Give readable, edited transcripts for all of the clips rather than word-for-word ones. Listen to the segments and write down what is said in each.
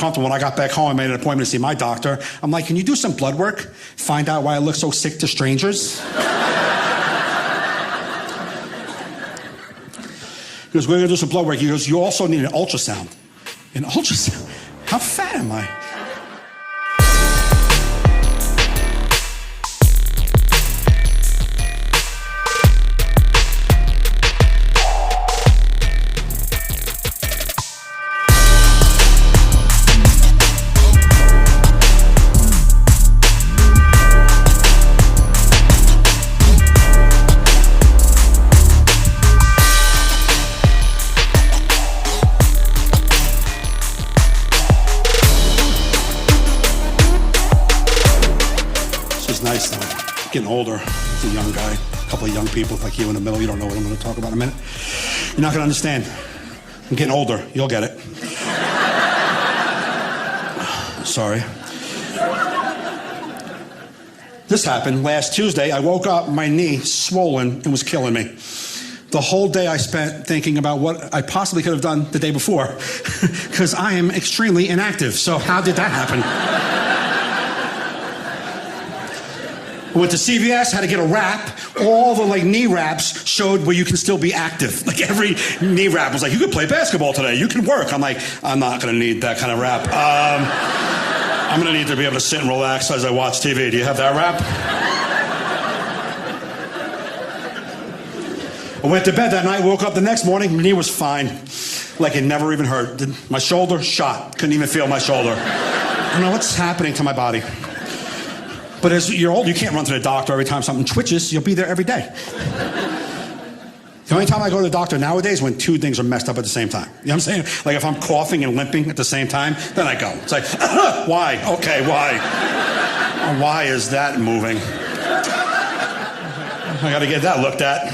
When I got back home, I made an appointment to see my doctor. I'm like, can you do some blood work? Find out why I look so sick to strangers? He goes, we're going to do some blood work. He goes, you also need an ultrasound. An ultrasound? How fat am I? Nice though. Getting older. He's a young guy. A couple of young people like you in the middle. You don't know what I'm going to talk about in a minute. You're not going to understand. I'm getting older. You'll get it. Sorry. This happened last Tuesday. I woke up, my knee swollen and was killing me. The whole day I spent thinking about what I possibly could have done the day before because I am extremely inactive. So how did that happen? Went to CVS, had to get a wrap. All the knee wraps showed where you can still be active. Like every knee wrap was like, you could play basketball today, you can work. I'm like, I'm not gonna need that kind of wrap. I'm gonna need to be able to sit and relax as I watch TV. Do you have that wrap? I went to bed that night, woke up the next morning, my knee was fine. Like it never even hurt. My shoulder shot, couldn't even feel my shoulder. I don't know what's happening to my body. But as you're old, you can't run to the doctor every time something twitches. You'll be there every day. The only time I go to the doctor nowadays is when two things are messed up at the same time. You know what I'm saying? Like if I'm coughing and limping at the same time, then I go. It's like, why? Okay, why? Why is that moving? I got to get that looked at.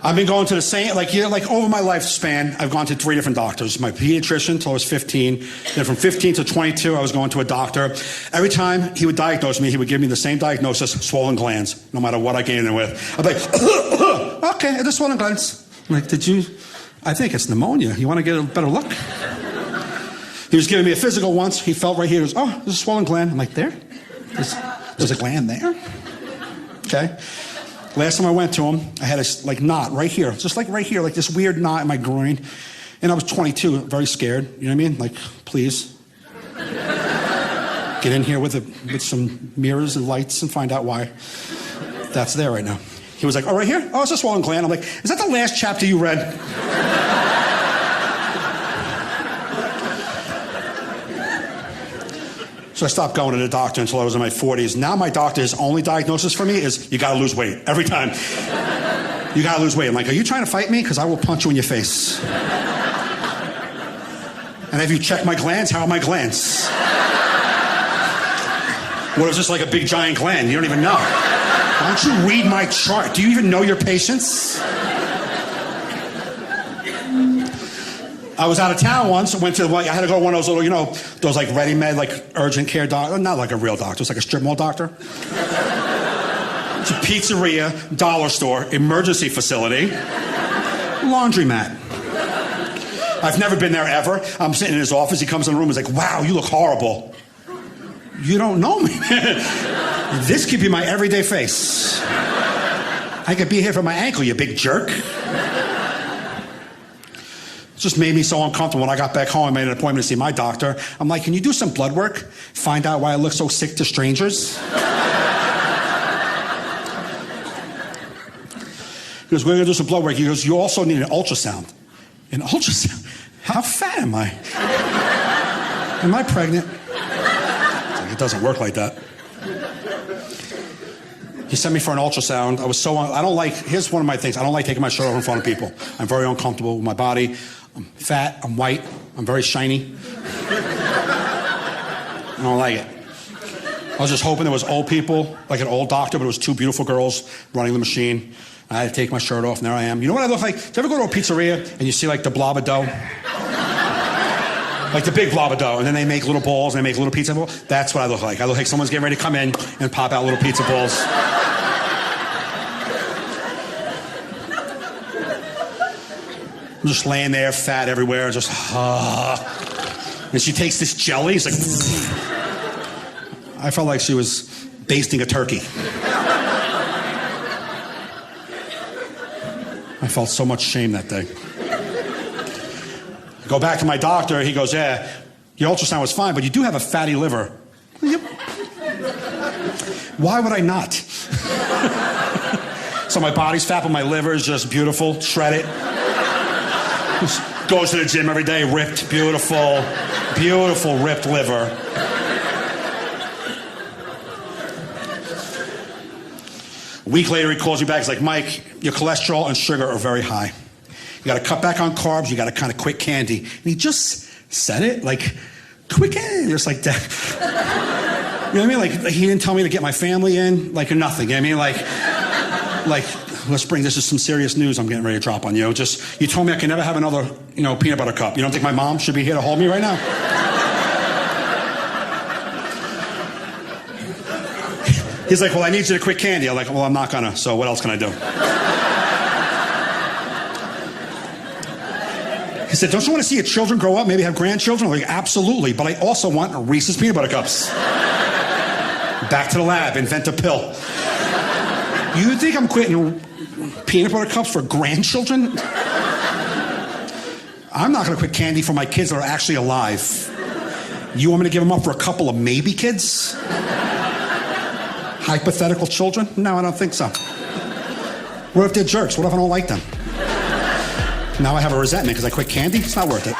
I've been going to the same, over my lifespan, I've gone to 3 different doctors. My pediatrician till I was 15. Then from 15 to 22, I was going to a doctor. Every time he would diagnose me, he would give me the same diagnosis, swollen glands, no matter what I came in with. I'd be like, okay, the swollen glands. I'm like, I think it's pneumonia. You want to get a better look? He was giving me a physical once. He felt right here. He goes, oh, there's a swollen gland. I'm like, there? There's a gland there? Okay. Last time I went to him, I had a knot right here, just right here, this weird knot in my groin. And I was 22, very scared. You know what I mean? Like, please. Get in here with some mirrors and lights and find out why that's there right now. He was like, oh, right here? Oh, it's a swollen gland. I'm like, is that the last chapter you read? So I stopped going to the doctor until I was in my 40s. Now my doctor, his only diagnosis for me is you gotta lose weight. Every time. You gotta lose weight. I'm like, are you trying to fight me? Because I will punch you in your face. And have you checked my glands? How are my glands? What is this, like a big giant gland? You don't even know. Why don't you read my chart? Do you even know your patients? I was out of town once. I had to go to one of those little, those ready-made, urgent care doctors. Not like a real doctor. It's like a strip mall doctor. It's a pizzeria, dollar store, emergency facility, laundromat. I've never been there ever. I'm sitting in his office. He comes in the room. He's like, wow, you look horrible. You don't know me. This could be my everyday face. I could be here for my ankle, you big jerk. Just made me so uncomfortable. When I got back home, I made an appointment to see my doctor. I'm like, can you do some blood work? Find out why I look so sick to strangers? He goes, we're going to do some blood work. He goes, you also need an ultrasound. An ultrasound? How fat am I? Am I pregnant? It's like, it doesn't work like that. He sent me for an ultrasound. Here's one of my things. I don't like taking my shirt off in front of people. I'm very uncomfortable with my body. I'm fat, I'm white, I'm very shiny. I don't like it. I was just hoping there was old people, like an old doctor, but it was 2 beautiful girls running the machine. I had to take my shirt off, and there I am. You know what I look like? Do you ever go to a pizzeria and you see the blob of dough? Like the big blob of dough, and then they make little balls and they make little pizza balls? That's what I look like. I look like someone's getting ready to come in and pop out little pizza balls. I'm just laying there, fat everywhere, just, and she takes this jelly. It's like, I felt like she was basting a turkey. I felt so much shame that day. I go back to my doctor. He goes, yeah, your ultrasound was fine, but you do have a fatty liver. Yep. Why would I not? So my body's fat, but my liver is just beautiful, shredded. Goes to the gym every day, ripped, beautiful, beautiful ripped liver. A week later, he calls me back. He's like, Mike, your cholesterol and sugar are very high. You got to cut back on carbs. You got to kind of quit candy. And he just said it like, quit candy. Just like that. You know what I mean? Like, he didn't tell me to get my family in, like, or nothing. You know what I mean? Like, let's bring, this is some serious news I'm getting ready to drop on you. Just, you told me I can never have another, peanut butter cup. You don't think my mom should be here to hold me right now? He's like, well, I need you to quit candy. I'm like, well, I'm not gonna, so what else can I do? He said, don't you want to see your children grow up, maybe have grandchildren? I'm like, absolutely, but I also want Reese's peanut butter cups. Back to the lab, invent a pill. You think I'm quitting peanut butter cups for grandchildren? I'm not going to quit candy for my kids that are actually alive. You want me to give them up for a couple of maybe kids? Hypothetical children? No, I don't think so. What if they're jerks? What if I don't like them? Now I have a resentment because I quit candy? It's not worth it.